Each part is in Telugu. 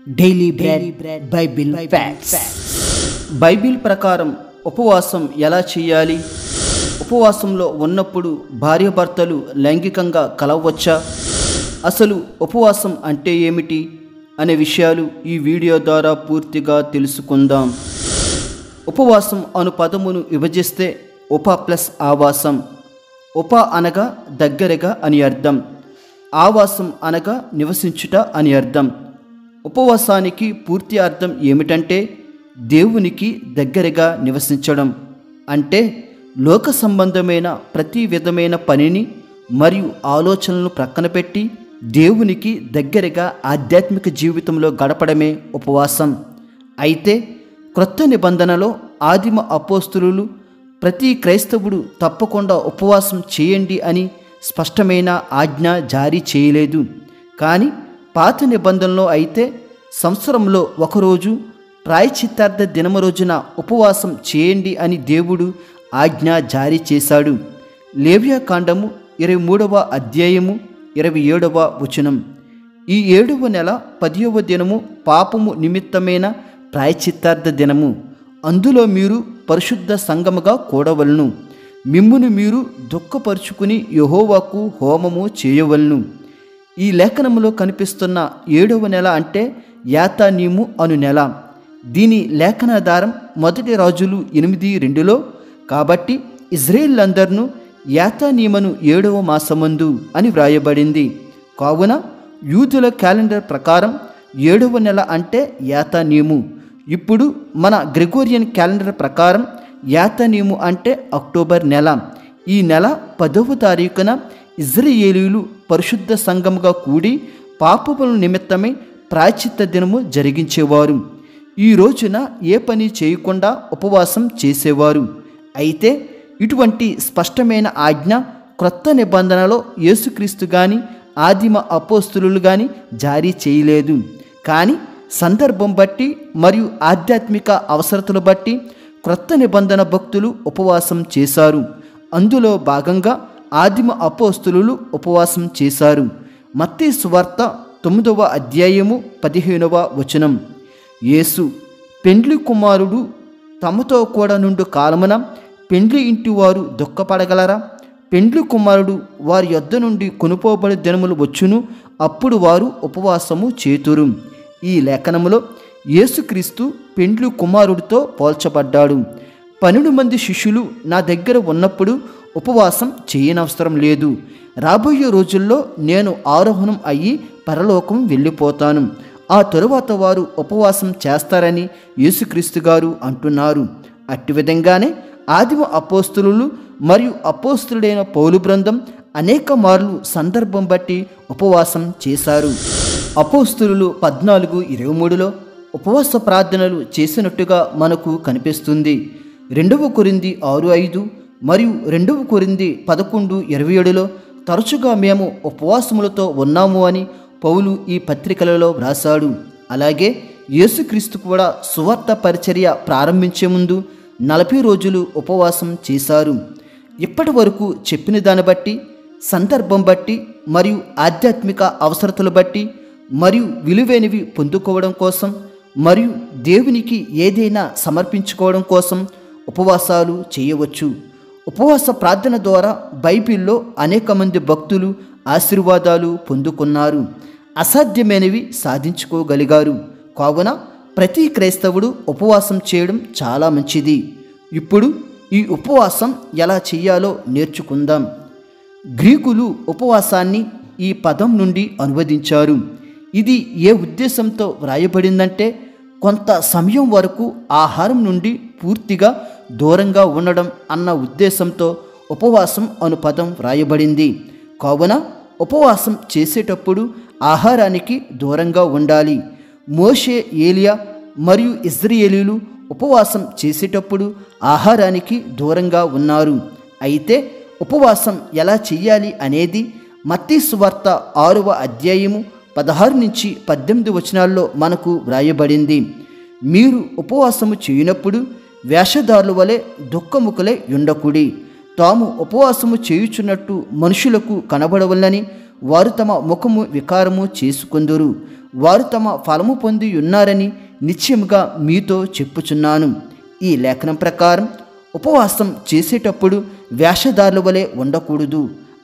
Daily bread Bible facts. Bible ప్రకారం ఉపవాసం ఎలా చేయాలి? ఉపవాసంలో ఉన్నప్పుడు భార్యాభర్తలు లైంగికంగా కలవచ్చా? అసలు ఉపవాసం అంటే ఏమిటి అనే విషయాలు ఈ వీడియో ద్వారా పూర్తిగా తెలుసుకుందాం. ఉపవాసం అను పదమును విభజిస్తే ఉప ప్లస్ ఆవాసం. ఉప అనగా దగ్గరగా అని అర్థం, ఆవాసం అనగా నివసించుట అని అర్థం. ఉపవాసానికి పూర్తి అర్థం ఏమిటంటే దేవునికి దగ్గరగా నివసించడం. అంటే లోక సంబంధమైన ప్రతి విధమైన పనిని మరియు ఆలోచనలను ప్రక్కన పెట్టి దేవునికి దగ్గరగా ఆధ్యాత్మిక జీవితంలో గడపడమే ఉపవాసం. అయితే క్రొత్త నిబంధనలో ఆదిమ అపోస్తులు ప్రతి క్రైస్తవుడు తప్పకుండా ఉపవాసం చేయండి అని స్పష్టమైన ఆజ్ఞ జారీ చేయలేదు. కానీ పాత నిబంధనలో అయితే సంవత్సరంలో ఒకరోజు ప్రాయశ్చిత్తార్థ దినము రోజున ఉపవాసం చేయండి అని దేవుడు ఆజ్ఞ జారీ చేశాడు. లేవ్యాకాండము 23వ అధ్యాయము 27వ వచనం. ఈ 7వ నెల 10వ దినము పాపము నిమిత్తమైన ప్రాయశ్చిత్తార్థ దినము. అందులో మీరు పరిశుద్ధ సంఘముగా కూడవలను. మిమ్మును మీరు దుఃఖపరుచుకుని యెహోవాకు హోమము చేయవలను. ఈ లేఖనములో కనిపిస్తున్న 7వ నెల అంటే యాతానీము అను నెల. దీని లేఖనాధారం 1 రాజులు 8:2లో. కాబట్టి ఇజ్రాయేళ్లందరినూ యాతానీమను 7వ మాసమందు అని వ్రాయబడింది. కావున యూదుల క్యాలెండర్ ప్రకారం 7వ నెల అంటే యాతానీము. ఇప్పుడు మన గ్రెగోరియన్ క్యాలెండర్ ప్రకారం యాతానీము అంటే అక్టోబర్ నెల. ఈ నెల 10వ తారీఖున ఇజ్రాయేలీయులు పరిశుద్ధ సంఘముగా కూడి పాపముల నిమిత్తమై ప్రాయశ్చిత్త దినము జరిగించేవారు. ఈ రోజున ఏ పని చేయకుండా ఉపవాసం చేసేవారు. అయితే ఇటువంటి స్పష్టమైన ఆజ్ఞ క్రొత్త నిబంధనలో యేసుక్రీస్తు కానీ ఆదిమ అపోస్తులు కానీ జారీ చేయలేదు. కానీ సందర్భం బట్టి మరియు ఆధ్యాత్మిక అవసరతలు బట్టి క్రొత్త నిబంధన భక్తులు ఉపవాసం చేశారు. అందులో భాగంగా ఆదిమ అపోస్తులు ఉపవాసం చేశారు. మత్తయి సువార్త 9వ అధ్యాయము 15వ వచనం. యేసు, పెండ్లి కుమారుడు తమతో కూడా నుండు కాలమున పెండ్లి ఇంటి వారు దుఃఖపడగలరా? పెండ్లి కుమారుడు వారి యొద్ద నుండి కొనుపోబడి దినములు వచ్చును, అప్పుడు వారు ఉపవాసము చేతురు. ఈ లేఖనములో యేసుక్రీస్తు పెండ్లి కుమారుడితో పోల్చబడ్డాడు. 12 మంది శిష్యులు నా దగ్గర ఉన్నప్పుడు ఉపవాసం చేయనవసరం లేదు. రాబోయే రోజుల్లో నేను ఆరోహణం అయ్యి పరలోకం వెళ్ళిపోతాను, ఆ తరువాత వారు ఉపవాసం చేస్తారని యేసుక్రీస్తు గారు అంటున్నారు. అట్టి విధంగానే ఆదిమ అపోస్తులు మరియు అపోస్తులుడైన పౌలు బృందం అనేక మార్లు సందర్భం బట్టి ఉపవాసం చేశారు. అపోస్తులు 14:23లో ఉపవాస ప్రార్థనలు చేసినట్టుగా మనకు కనిపిస్తుంది. 2వ కొరింథీ 6:5 మరియు 2వ కొరింథీ 11:27లో తరచుగా మేము ఉపవాసములతో ఉన్నాము అని పౌలు ఈ పత్రికలలో వ్రాసాడు. అలాగే యేసుక్రీస్తు కూడా సువార్త పరిచర్య ప్రారంభించే ముందు 40 రోజులు ఉపవాసం చేశారు. ఇప్పటి వరకు చెప్పిన దాన్ని బట్టి, సందర్భం బట్టి మరియు ఆధ్యాత్మిక అవసరతలు బట్టి మరియు విలువైనవి పొందుకోవడం కోసం మరియు దేవునికి ఏదైనా సమర్పించుకోవడం కోసం ఉపవాసాలు చేయవచ్చు. ఉపవాస ప్రార్థన ద్వారా బైబిల్లో అనేక మంది భక్తులు ఆశీర్వాదాలు పొందుకున్నారు, అసాధ్యమైనవి సాధించుకోగలిగారు. కావున ప్రతి క్రైస్తవుడు ఉపవాసం చేయడం చాలా మంచిది. ఇప్పుడు ఈ ఉపవాసం ఎలా చేయాలో నేర్చుకుందాం. గ్రీకులు ఉపవాసాన్ని ఈ పదం నుండి అనువదించారు. ఇది ఏ ఉద్దేశంతో వ్రాయబడిందంటే కొంత సమయం వరకు ఆహారం నుండి పూర్తిగా దూరంగా ఉండడం అన్న ఉద్దేశంతో ఉపవాసం అను పదం వ్రాయబడింది. కావున ఉపవాసం చేసేటప్పుడు ఆహారానికి దూరంగా ఉండాలి. మోషే, ఏలియా మరియు ఇజ్రాయేలీయులు ఉపవాసం చేసేటప్పుడు ఆహారానికి దూరంగా ఉన్నారు. అయితే ఉపవాసం ఎలా చేయాలి అనేది మత్తయి సువార్త 6వ అధ్యాయము 16-18 వచనాల్లో మనకు వ్రాయబడింది. మీరు ఉపవాసము చేయనప్పుడు వేషధారుల వలె దుఃఖముఖులై ఉండకుడి, తాము ఉపవాసము చేయుచున్నట్టు మనుషులకు కనబడవలనని వారు తమ ముఖము వికారము చేసుకొందురు. వారు తమ ఫలము పొంది ఉన్నారని నిశ్చయముగా మీతో చెప్పుచున్నాను. ఈ లేఖనం ప్రకారం ఉపవాసం చేసేటప్పుడు వేషధారుల వలె ఉండకూడదు.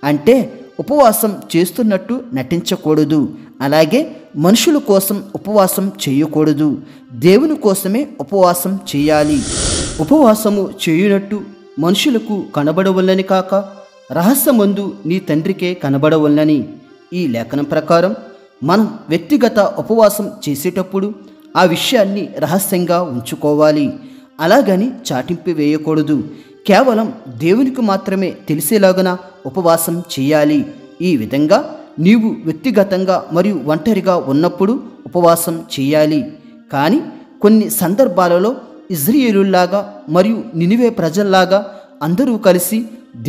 అంటే ఉపవాసం చేస్తున్నట్టు నటించకూడదు. అలాగే మనుషుల కోసం ఉపవాసం చేయకూడదు. దేవుని కోసమే ఉపవాసం చేయాలి. ఉపవాసము చేయునట్టు మనుషులకు కనబడవల్లని కాక రహస్యమందు నీ తండ్రికే కనబడవల్లని. ఈ లేఖనం ప్రకారం మనం వ్యక్తిగత ఉపవాసం చేసేటప్పుడు ఆ విషయాన్ని రహస్యంగా ఉంచుకోవాలి. అలాగని చాటింపు వేయకూడదు. కేవలం దేవునికి మాత్రమే తెలిసేలాగున ఉపవాసం చేయాలి. ఈ విధంగా నీవు వ్యక్తిగతంగా మరియు ఒంటరిగా ఉన్నప్పుడు ఉపవాసం చేయాలి. కానీ కొన్ని సందర్భాలలో ఇజ్రాయేలులాగా మరియు నినివే ప్రజల్లాగా అందరూ కలిసి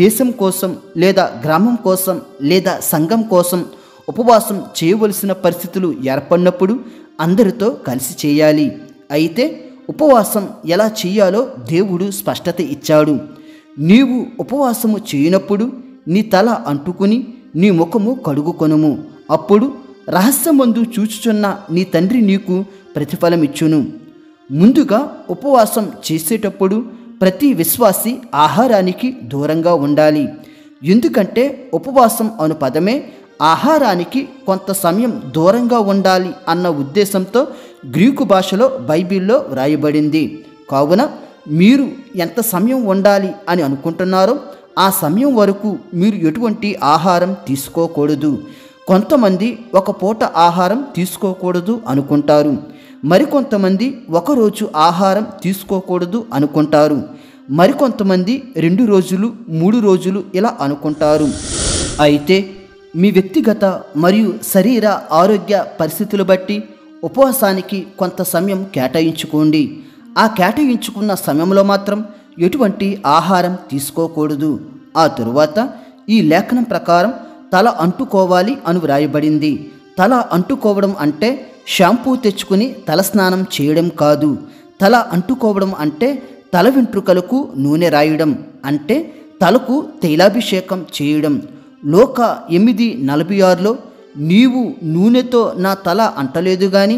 దేశం కోసం లేదా గ్రామం కోసం లేదా సంఘం కోసం ఉపవాసం చేయవలసిన పరిస్థితులు ఏర్పడినప్పుడు అందరితో కలిసి చేయాలి. అయితే ఉపవాసం ఎలా చేయాలో దేవుడు స్పష్టత ఇచ్చాడు. నీవు ఉపవాసము చేయనప్పుడు నీ తల అంటుకుని నీ ముఖము కడుగుకొనుము. అప్పుడు రహస్యమందు చూచుచున్న నీ తండ్రి నీకు ప్రతిఫలమిచ్చును. ముందుగా ఉపవాసం చేసేటప్పుడు ప్రతి విశ్వాసి ఆహారానికి దూరంగా ఉండాలి. ఎందుకంటే ఉపవాసం అను పదమే ఆహారానికి కొంత సమయం దూరంగా ఉండాలి అన్న ఉద్దేశంతో గ్రీకు భాషలో బైబిల్లో వ్రాయబడింది. కావున మీరు ఎంత సమయం ఉండాలి అని అనుకుంటున్నారో ఆ సమయం వరకు మీరు ఎటువంటి ఆహారం తీసుకోకూడదు. కొంతమంది ఒక పూట ఆహారం తీసుకోకూడదు అనుకుంటారు. మరికొంతమంది ఒకరోజు ఆహారం తీసుకోకూడదు అనుకుంటారు. మరికొంతమంది 2 రోజులు 3 రోజులు ఇలా అనుకుంటారు. అయితే మీ వ్యక్తిగత మరియు శరీర ఆరోగ్య పరిస్థితులు బట్టి ఉపవాసానికి కొంత సమయం కేటాయించుకోండి. ఆ కేటాయించుకున్న సమయంలో మాత్రం ఎటువంటి ఆహారం తీసుకోకూడదు. ఆ తరువాత ఈ లేఖనం ప్రకారం తల అంటుకోవాలి అని వ్రాయబడింది. తల అంటుకోవడం అంటే షాంపూ తెచ్చుకుని తలస్నానం చేయడం కాదు. తల అంటుకోవడం అంటే తల వెంట్రుకలకు నూనె రాయడం, అంటే తలకు తైలాభిషేకం చేయడం. లోక 8:46లో నీవు నూనెతో నా తల అంటలేదు గాని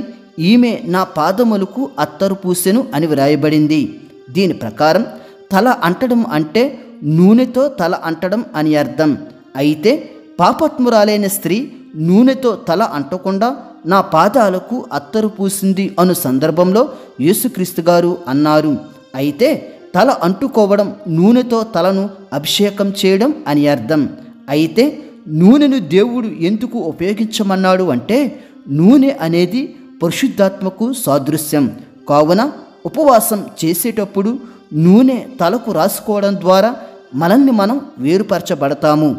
ఈమె నా పాదములకు అత్తరు పూసెను అని వ్రాయబడింది. దీని ప్రకారం తల అంటడం అంటే నూనెతో తల అంటడం అని అర్థం. అయితే పాపాత్మురాలైన స్త్రీ నూనెతో తల అంటకుండా నా పాదాలకు అత్తరు పూసింది అను సందర్భంలో యేసుక్రీస్తు గారు అన్నారు. అయితే తల అంటుకోవడం నూనెతో తలను అభిషేకం చేయడం అని అర్థం. అయితే నూనెను దేవుడు ఎందుకు ఉపయోగించమన్నాడు అంటే నూనె అనేది పరిశుద్ధాత్మకు సాదృశ్యం. కావున ఉపవాసం చేసేటప్పుడు నూనె తలకు రాసుకోవడం ద్వారా మనల్ని మనం వేరుపరచబడతాము.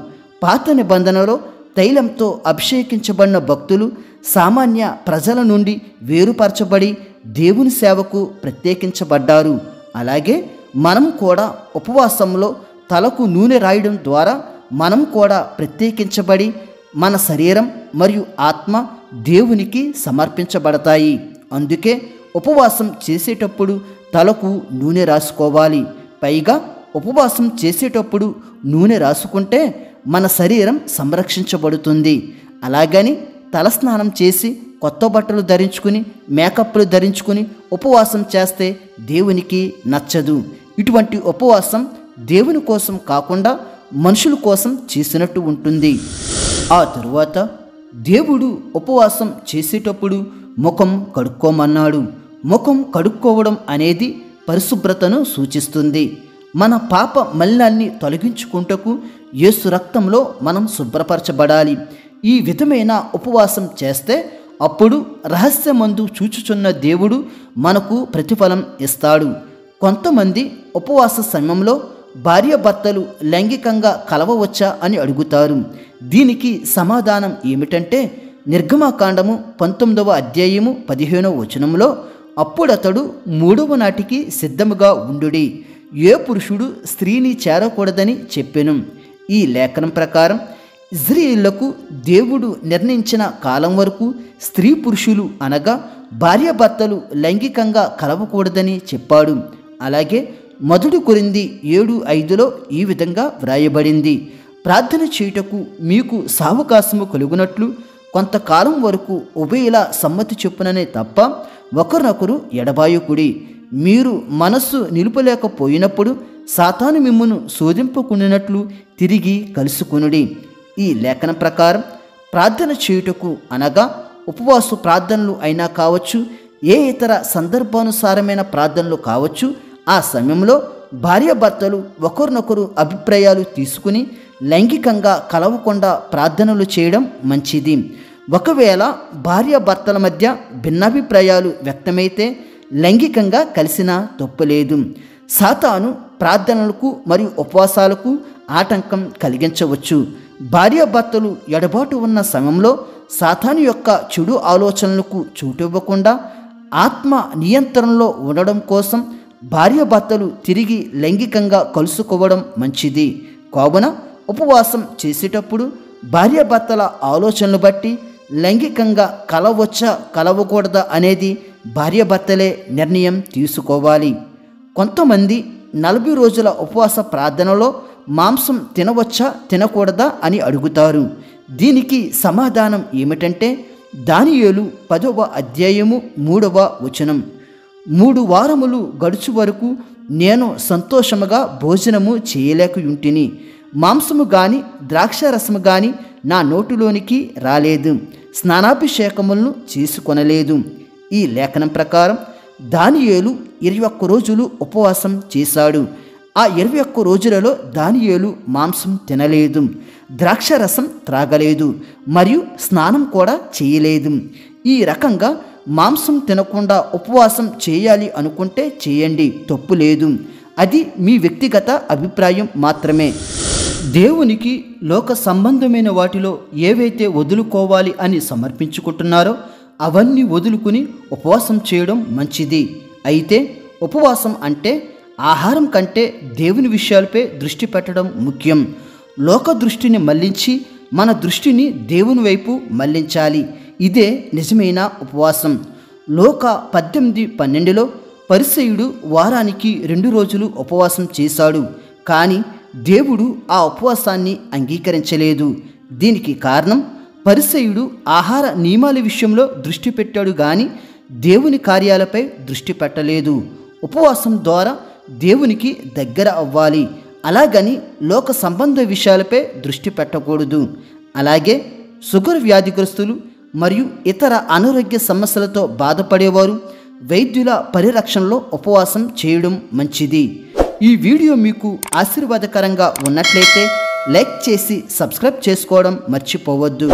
పాత నిబంధనలో తైలంతో అభిషేకించబడిన భక్తులు సామాన్య ప్రజల నుండి వేరుపరచబడి దేవుని సేవకు ప్రత్యేకించబడ్డారు. అలాగే మనం కూడా ఉపవాసంలో తలకు నూనె రాయడం ద్వారా మనం కూడా ప్రత్యేకించబడి మన శరీరం మరియు ఆత్మ దేవునికి సమర్పించబడతాయి. అందుకే ఉపవాసం చేసేటప్పుడు తలకు నూనె రాసుకోవాలి. పైగా ఉపవాసం చేసేటప్పుడు నూనె రాసుకుంటే మన శరీరం సంరక్షించబడుతుంది. అలాగని తలస్నానం చేసి కొత్త బట్టలు ధరించుకుని మేకప్లు ధరించుకుని ఉపవాసం చేస్తే దేవునికి నచ్చదు. ఇటువంటి ఉపవాసం దేవుని కోసం కాకుండా మనుషుల కోసం చేసినట్టు ఉంటుంది. ఆ తరువాత దేవుడు ఉపవాసం చేసేటప్పుడు ముఖం కడుక్కోమన్నాడు. ముఖం కడుక్కోవడం అనేది పరిశుభ్రతను సూచిస్తుంది. మన పాప మలినాన్ని తొలగించుకుంటకు యేసు రక్తంలో మనం శుభ్రపరచబడాలి. ఈ విధమైన ఉపవాసం చేస్తే అప్పుడు రహస్యమందు చూచుచున్న దేవుడు మనకు ప్రతిఫలం ఇస్తాడు. కొంతమంది ఉపవాస సమయంలో భార్యాభర్తలు లైంగికంగా కలవవచ్చా అని అడుగుతారు. దీనికి సమాధానం ఏమిటంటే నిర్గమకాండము 19వ అధ్యాయము 15వ వచనంలో అప్పుడతడు 3వ నాటికి సిద్ధముగా ఉండుడి, ఏ పురుషుడు స్త్రీని చేరకూడదని చెప్పెను. ఈ లేఖనం ప్రకారం ఇజ్రాయేలులకు దేవుడు నిర్ణయించిన కాలం వరకు స్త్రీ పురుషులు అనగా భార్యాభర్తలు లైంగికంగా కలవకూడదని చెప్పాడు. అలాగే 1 కొరింథీ 7:5లో ఈ విధంగా వ్రాయబడింది, ప్రార్థన చేయుటకు మీకు సావకాశము కలుగునట్లు కొంతకాలం వరకు ఉభయలా సమ్మతి చొప్పుననే తప్ప ఒకరినొకరు ఎడబాయుకుడి. మీరు మనస్సు నిలుపలేకపోయినప్పుడు సాతాను మిమ్మును శోధింపకుండినట్లు తిరిగి కలుసుకొనుడి. ఈ లేఖనం ప్రకారం ప్రార్థన చేయుటకు అనగా ఉపవాస ప్రార్థనలు అయినా కావచ్చు, ఏ ఇతర సందర్భానుసారమైన ప్రార్థనలు కావచ్చు, ఆ సమయంలో భార్యాభర్తలు ఒకరినొకరు అభిప్రాయాలు తీసుకుని లైంగికంగా కలవకుండా ప్రార్థనలు చేయడం మంచిది. ఒకవేళ భార్యాభర్తల మధ్య భిన్నాభిప్రాయాలు వ్యక్తమైతే లైంగికంగా కలిసినా తప్పులేదు. సాతాను ప్రార్థనలకు మరియు ఉపవాసాలకు ఆటంకం కలిగించవచ్చు. భార్యాభర్తలు ఎడబాటు ఉన్న సమయంలో సాతాను యొక్క చెడు ఆలోచనలకు చోటివ్వకుండా ఆత్మ నియంత్రణలో ఉండడం కోసం భార్యాభర్తలు తిరిగి లైంగికంగా కలుసుకోవడం మంచిది. కావున ఉపవాసం చేసేటప్పుడు భార్యాభర్తల ఆలోచనలు బట్టి లైంగికంగా కలవచ్చా కలవకూడదా అనేది భార్యాభర్తలే నిర్ణయం తీసుకోవాలి. కొంతమంది 40 రోజుల ఉపవాస ప్రార్థనలో మాంసం తినవచ్చా తినకూడదా అని అడుగుతారు. దీనికి సమాధానం ఏమిటంటే దానియేలు 10వ అధ్యాయము 3వ వచనం, 3 వారములు గడుచు వరకు నేను సంతోషముగా భోజనము చేయలేకయుంటిని. మాంసము గాని ద్రాక్షారసము గాని నా నోటిలోనికి రాలేదు. స్నానాభిషేకములను చేసుకొనలేదు. ఈ లేఖనం ప్రకారం దానియేలు 21 రోజులు ఉపవాసం చేశాడు. ఆ 21 రోజులలో దానియేలు మాంసం తినలేదు, ద్రాక్షారసం త్రాగలేదు మరియు స్నానం కూడా చేయలేదు. ఈ రకంగా మాంసం తినకుండా ఉపవాసం చేయాలి అనుకుంటే చేయండి, తప్పు లేదు. అది మీ వ్యక్తిగత అభిప్రాయం మాత్రమే. దేవునికి లోక సంబంధమైన వాటిలో ఏవైతే వదులుకోవాలి అని సమర్పించుకుంటున్నారో అవన్నీ వదులుకుని ఉపవాసం చేయడం మంచిది. అయితే ఉపవాసం అంటే ఆహారం కంటే దేవుని విషయాలపై దృష్టి పెట్టడం ముఖ్యం. లోక దృష్టిని మళ్లించి మన దృష్టిని దేవుని వైపు మళ్లించాలి. ఇదే నిజమైన ఉపవాసం. లోక 18:12లో పరిసయ్యుడు వారానికి 2 రోజులు ఉపవాసం చేశాడు, కానీ దేవుడు ఆ ఉపవాసాన్ని అంగీకరించలేదు. దీనికి కారణం పరిసయ్యుడు ఆహార నియమాల విషయంలో దృష్టి పెట్టాడు కానీ దేవుని కార్యాలపై దృష్టి పెట్టలేదు. ఉపవాసం ద్వారా దేవునికి దగ్గర అవ్వాలి, అలాగని లోక సంబంధ విషయాలపై దృష్టి పెట్టకూడదు. అలాగే షుగర్ వ్యాధిగ్రస్తులు మరియు ఇతర అనారోగ్య సమస్యలతో బాధపడేవారు వైద్యుల పరిరక్షణలో ఉపవాసం చేయడం మంచిది. ఈ వీడియో మీకు ఆశీర్వాదకరంగా ఉన్నట్లయితే లైక్ చేసి సబ్స్క్రైబ్ చేసుకోవడం మర్చిపోవద్దు.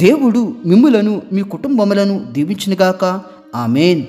దేవుడు మిమ్ములను మీ కుటుంబములను దీవించునుగాక. ఆమేన్.